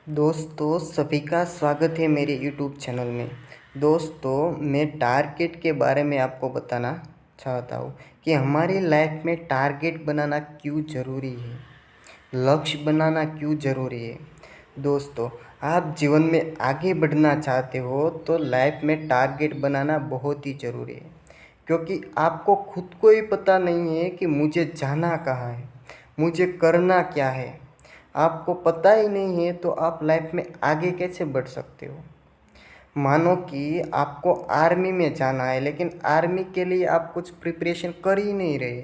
दोस्तों सभी का स्वागत है मेरे यूट्यूब चैनल में। दोस्तों मैं टारगेट के बारे में आपको बताना चाहता हूँ कि हमारी लाइफ में टारगेट बनाना क्यों ज़रूरी है, लक्ष्य बनाना क्यों ज़रूरी है। दोस्तों आप जीवन में आगे बढ़ना चाहते हो तो लाइफ में टारगेट बनाना बहुत ही ज़रूरी है, क्योंकि आपको खुद को ही पता नहीं है कि मुझे जाना कहाँ है, मुझे करना क्या है। आपको पता ही नहीं है तो आप लाइफ में आगे कैसे बढ़ सकते हो। मानो कि आपको आर्मी में जाना है, लेकिन आर्मी के लिए आप कुछ प्रिपरेशन कर ही नहीं रहे,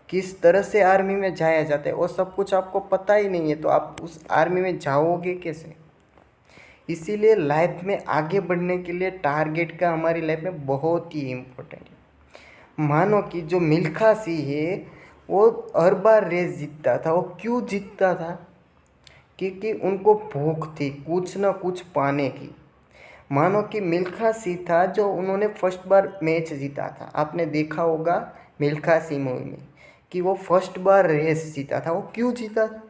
किस तरह से आर्मी में जाया जाता है वो सब कुछ आपको पता ही नहीं है, तो आप उस आर्मी में जाओगे कैसे। इसीलिए लाइफ में आगे बढ़ने के लिए टारगेट का हमारी लाइफ में बहुत ही इम्पोर्टेंट है। मानो कि जो मिल्खा सिंह है वो हर बार रेस जीतता था। वो क्यों जीतता था? क्योंकि उनको भूख थी कुछ ना कुछ पाने की। मानो कि मिल्खा सिंह था जो उन्होंने फर्स्ट बार मैच जीता था। आपने देखा होगा मिल्खा सिंह मूवी में कि वो फर्स्ट बार रेस जीता था। वो क्यों जीता था?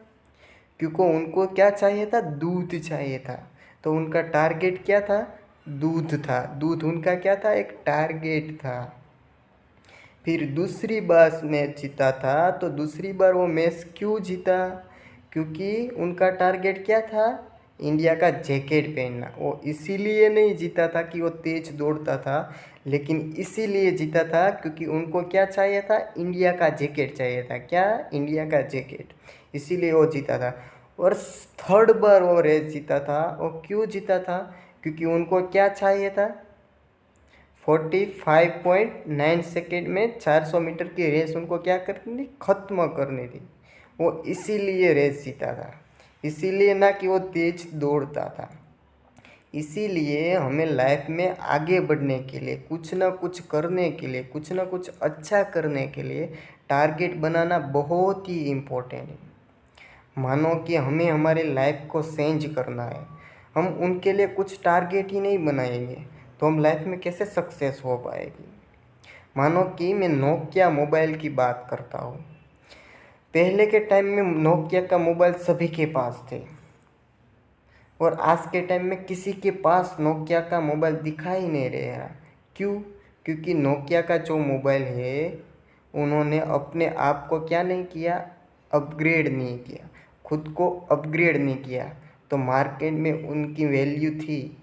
क्योंकि उनको क्या चाहिए था? दूध चाहिए था। तो उनका टारगेट क्या था? दूध था। दूध उनका क्या था? एक टारगेट था। फिर दूसरी बार मैच जीता था। तो दूसरी बार वो मैच क्यों जीता? क्योंकि उनका टारगेट क्या था? इंडिया का जैकेट पहनना। वो इसीलिए नहीं जीता था कि वो तेज दौड़ता था, लेकिन इसीलिए जीता था क्योंकि उनको क्या चाहिए था? इंडिया का जैकेट चाहिए था। क्या? इंडिया का जैकेट। इसीलिए वो जीता था। और थर्ड बार वो रेस जीता था। वो क्यों जीता था? क्योंकि उनको क्या चाहिए था? 45.9 सेकेंड में 400 मीटर की रेस उनको क्या करनी थी? ख़त्म करनी थी। वो इसीलिए रेस जीता था, इसीलिए ना कि वो तेज दौड़ता था। इसीलिए हमें लाइफ में आगे बढ़ने के लिए, कुछ ना कुछ करने के लिए, कुछ ना कुछ अच्छा करने के लिए टारगेट बनाना बहुत ही इम्पोर्टेंट है। मानो कि हमें हमारे लाइफ को चेंज करना है, हम उनके लिए कुछ टारगेट ही नहीं बनाएंगे तो हम लाइफ में कैसे सक्सेस हो पाएगी। मानो कि मैं नोकिया मोबाइल की बात करता हूँ। पहले के टाइम में नोकिया का मोबाइल सभी के पास थे, और आज के टाइम में किसी के पास नोकिया का मोबाइल दिखाई नहीं रहा। क्यों? क्योंकि नोकिया का जो मोबाइल है उन्होंने अपने आप को क्या नहीं किया? अपग्रेड नहीं किया, खुद को अपग्रेड नहीं किया। तो मार्केट में उनकी वैल्यू थी,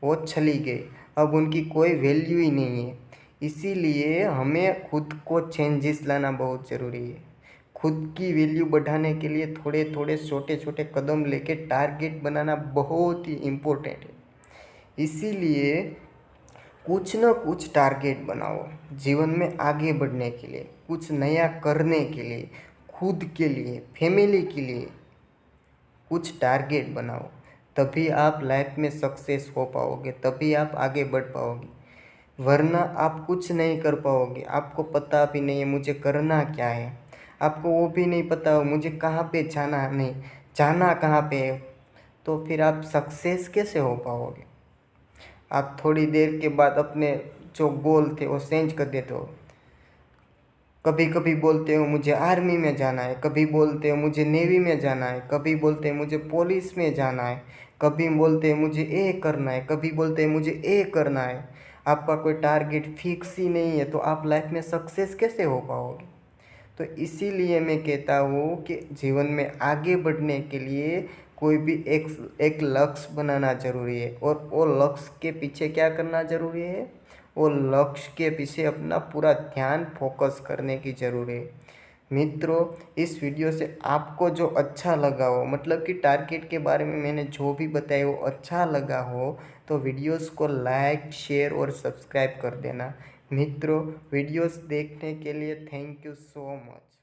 वो चली गई। अब उनकी कोई वैल्यू ही नहीं है। इसीलिए हमें खुद को चेंजेस लाना बहुत ज़रूरी है। खुद की वैल्यू बढ़ाने के लिए थोड़े थोड़े छोटे छोटे कदम लेके टारगेट बनाना बहुत ही इम्पोर्टेंट है। इसीलिए कुछ न कुछ टारगेट बनाओ जीवन में आगे बढ़ने के लिए, कुछ नया करने के लिए, खुद के लिए, फैमिली के लिए कुछ टारगेट बनाओ। तभी आप लाइफ में सक्सेस हो पाओगे, तभी आप आगे बढ़ पाओगे। वरना आप कुछ नहीं कर पाओगे। आपको पता भी नहीं है मुझे करना क्या है, आपको वो भी नहीं पता हो मुझे कहाँ पे जाना, नहीं जाना कहाँ पे है, तो फिर आप सक्सेस कैसे हो पाओगे। आप थोड़ी देर के बाद अपने जो गोल थे वो चेंज कर देते हो। कभी कभी बोलते हो मुझे आर्मी में जाना है, कभी बोलते हो मुझे नेवी में जाना है, कभी बोलते हैं मुझे पुलिस में जाना है, कभी बोलते हैं मुझे ए करना है, कभी बोलते हैं मुझे ए करना है। आपका कोई टारगेट फिक्स ही नहीं है तो आप लाइफ में सक्सेस कैसे हो पाओगे। तो इसीलिए मैं कहता हूँ कि जीवन में आगे बढ़ने के लिए कोई भी एक लक्ष्य बनाना ज़रूरी है, और वो लक्ष्य के पीछे क्या करना ज़रूरी है? वो लक्ष्य के पीछे अपना पूरा ध्यान फोकस करने की ज़रूरी है। मित्रों, इस वीडियो से आपको जो अच्छा लगा हो, मतलब कि टारगेट के बारे में मैंने जो भी बताया वो अच्छा लगा हो, तो वीडियोस को लाइक, शेयर और सब्सक्राइब कर देना। मित्रों, वीडियोस देखने के लिए थैंक यू सो मच।